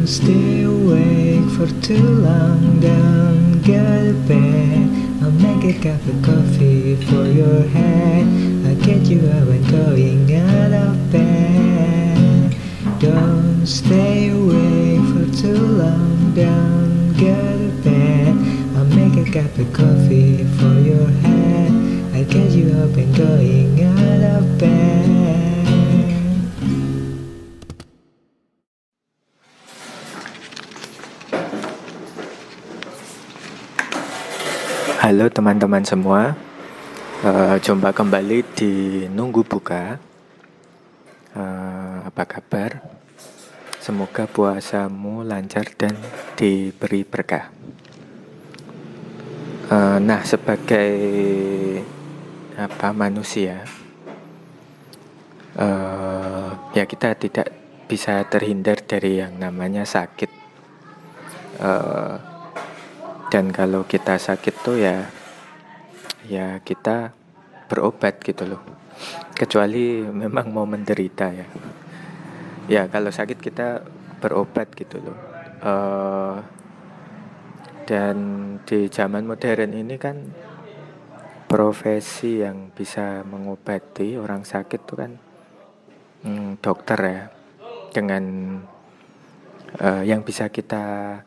stay awake for too long. Don't go to bed. I'll make a cup of coffee for your head. I'll get you up and going out of bed. Don't stay awake for too long. Don't go to bed. I'll make a cup of coffee for your head. I'll get you up and going out of bed. Halo teman-teman semua, jumpa kembali di Nunggu Buka. Apa kabar? Semoga puasamu lancar dan diberi berkah. Nah, sebagai manusia, ya kita tidak bisa terhindar dari yang namanya sakit. Dan kalau kita sakit tuh ya kita berobat gitu loh. Kecuali memang mau menderita ya. Ya kalau sakit kita berobat gitu loh. Dan di zaman modern ini kan profesi yang bisa mengobati orang sakit tuh kan dokter ya. Dengan yang bisa kita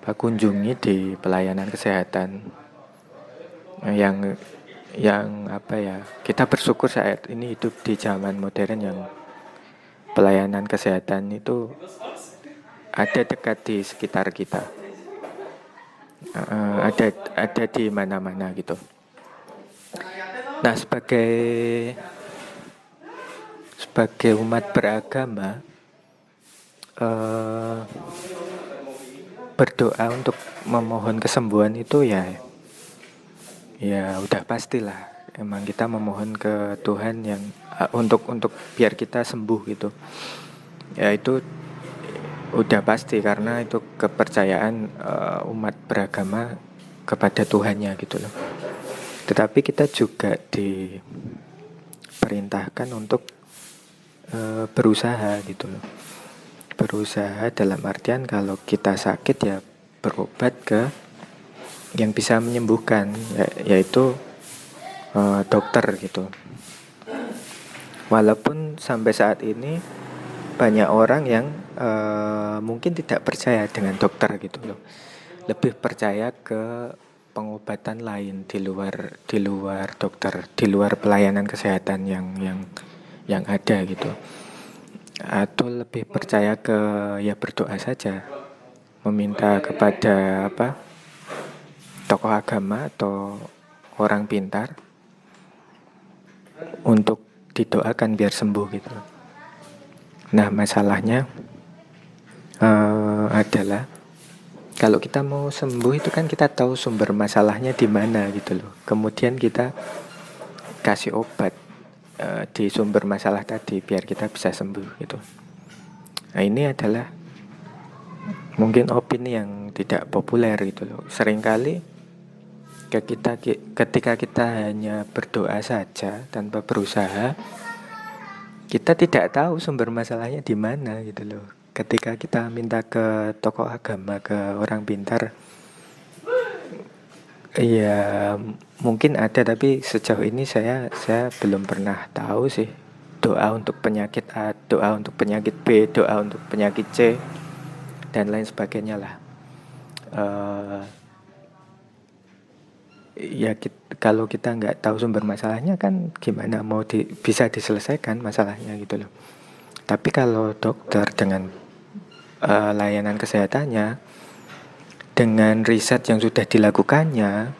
kunjungi di pelayanan kesehatan yang kita bersyukur saat ini hidup di zaman modern yang pelayanan kesehatan itu ada dekat di sekitar kita, ada di mana-mana gitu. Nah, sebagai umat beragama, berdoa untuk memohon kesembuhan itu ya udah pastilah. Emang kita memohon ke Tuhan yang untuk biar kita sembuh gitu. Ya itu udah pasti karena itu kepercayaan umat beragama kepada Tuhannya gitu loh. Tetapi kita juga diperintahkan untuk berusaha gitu loh. Berusaha dalam artian kalau kita sakit ya berobat ke yang bisa menyembuhkan, yaitu dokter gitu. Walaupun sampai saat ini banyak orang yang mungkin tidak percaya dengan dokter gitu loh. Lebih percaya ke pengobatan lain di luar dokter, di luar pelayanan kesehatan yang ada gitu. Atau lebih percaya ke berdoa saja, meminta kepada tokoh agama atau orang pintar untuk didoakan biar sembuh gitu. Nah, masalahnya adalah kalau kita mau sembuh itu kan kita tahu sumber masalahnya di mana gitu loh. Kemudian kita kasih obat di sumber masalah tadi biar kita bisa sembuh gitu. Nah, ini adalah mungkin opini yang tidak populer gitu loh. Seringkali ketika kita hanya berdoa saja tanpa berusaha, kita tidak tahu sumber masalahnya di mana gitu loh. Ketika kita minta ke tokoh agama, ke orang pintar, ya mungkin ada, tapi sejauh ini saya belum pernah tahu sih. Doa untuk penyakit A, doa untuk penyakit B, doa untuk penyakit C, dan lain sebagainya lah. Kalau kita nggak tahu sumber masalahnya kan gimana mau bisa diselesaikan masalahnya gitu loh. Tapi kalau dokter dengan layanan kesehatannya, dengan riset yang sudah dilakukannya,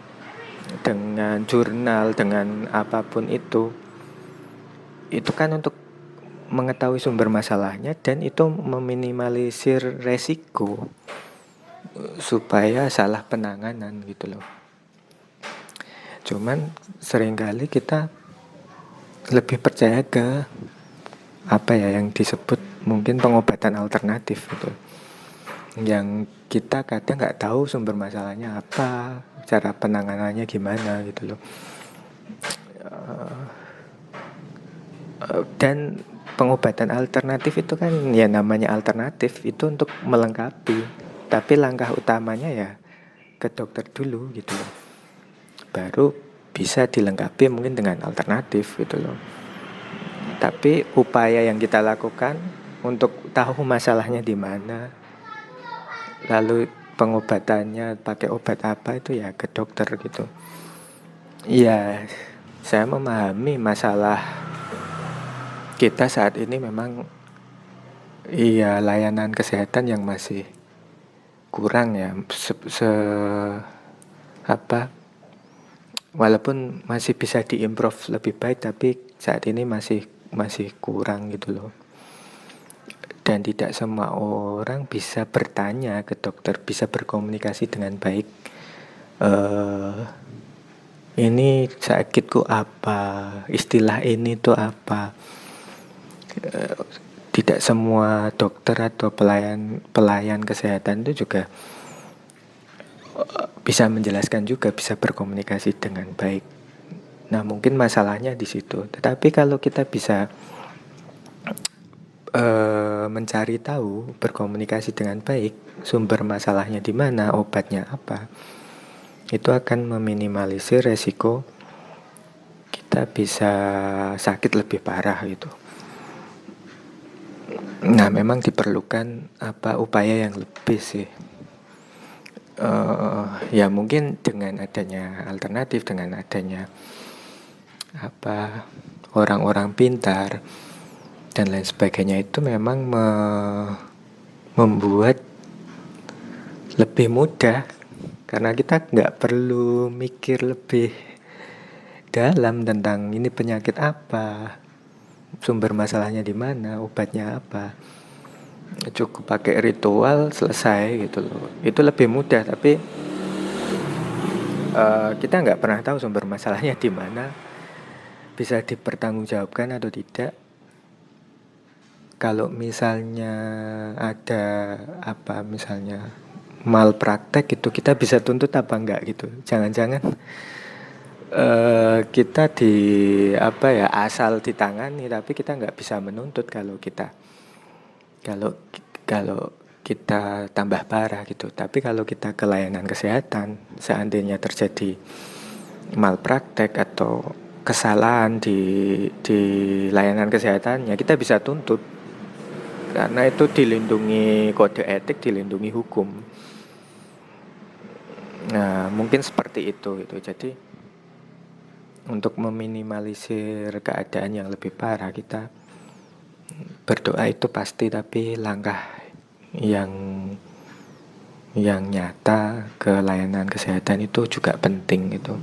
dengan jurnal, dengan apapun itu kan untuk mengetahui sumber masalahnya dan itu meminimalisir resiko supaya salah penanganan gitu loh. Cuman seringkali kita lebih percaya ke yang disebut mungkin pengobatan alternatif gitu, yang kita kadang nggak tahu sumber masalahnya apa, cara penanganannya gimana gitu loh. Dan pengobatan alternatif itu kan ya namanya alternatif, itu untuk melengkapi. Tapi langkah utamanya ya ke dokter dulu gitu loh. Baru bisa dilengkapi mungkin dengan alternatif gitu loh. Tapi upaya yang kita lakukan untuk tahu masalahnya di mana, lalu pengobatannya pakai obat apa, itu ya ke dokter gitu. Iya, saya memahami masalah kita saat ini memang iya layanan kesehatan yang masih kurang ya. Apa walaupun masih bisa diimprove lebih baik, tapi saat ini masih kurang gitu loh. Dan tidak semua orang bisa bertanya ke dokter, bisa berkomunikasi dengan baik. Ini sakitku apa, istilah ini tuh apa. Tidak semua dokter atau pelayan kesehatan itu juga bisa menjelaskan juga, bisa berkomunikasi dengan baik. Nah, mungkin masalahnya di situ. Tetapi kalau kita bisa mencari tahu, berkomunikasi dengan baik, sumber masalahnya di mana, obatnya apa, itu akan meminimalisir resiko kita bisa sakit lebih parah gitu. Nah, memang diperlukan upaya yang lebih sih. Ya mungkin dengan adanya alternatif, dengan adanya orang-orang pintar dan lain sebagainya, itu memang membuat lebih mudah, karena kita nggak perlu mikir lebih dalam tentang ini penyakit apa, sumber masalahnya di mana, obatnya apa. Cukup pakai ritual selesai gitu loh. Itu lebih mudah, tapi kita nggak pernah tahu sumber masalahnya di mana, bisa dipertanggungjawabkan atau tidak. Kalau misalnya ada misalnya malpraktek itu, kita bisa tuntut apa enggak gitu. Jangan-jangan kita asal ditangani, tapi kita nggak bisa menuntut kalau kita tambah parah gitu. Tapi kalau kita ke layanan kesehatan, seandainya terjadi malpraktek atau kesalahan di layanan kesehatannya, kita bisa tuntut, karena itu dilindungi kode etik, dilindungi hukum. Nah, mungkin seperti itu gitu. Jadi untuk meminimalisir keadaan yang lebih parah, kita berdoa itu pasti, tapi langkah yang nyata ke layanan kesehatan itu juga penting gitu.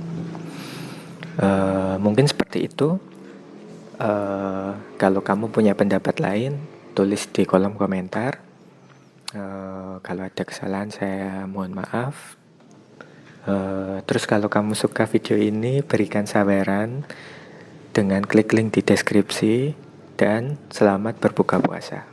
Mungkin seperti itu. Kalau kamu punya pendapat lain, tulis di kolom komentar. Kalau ada kesalahan, saya mohon maaf. Terus kalau kamu suka video ini, berikan saweran dengan klik link di deskripsi. Dan selamat berbuka puasa.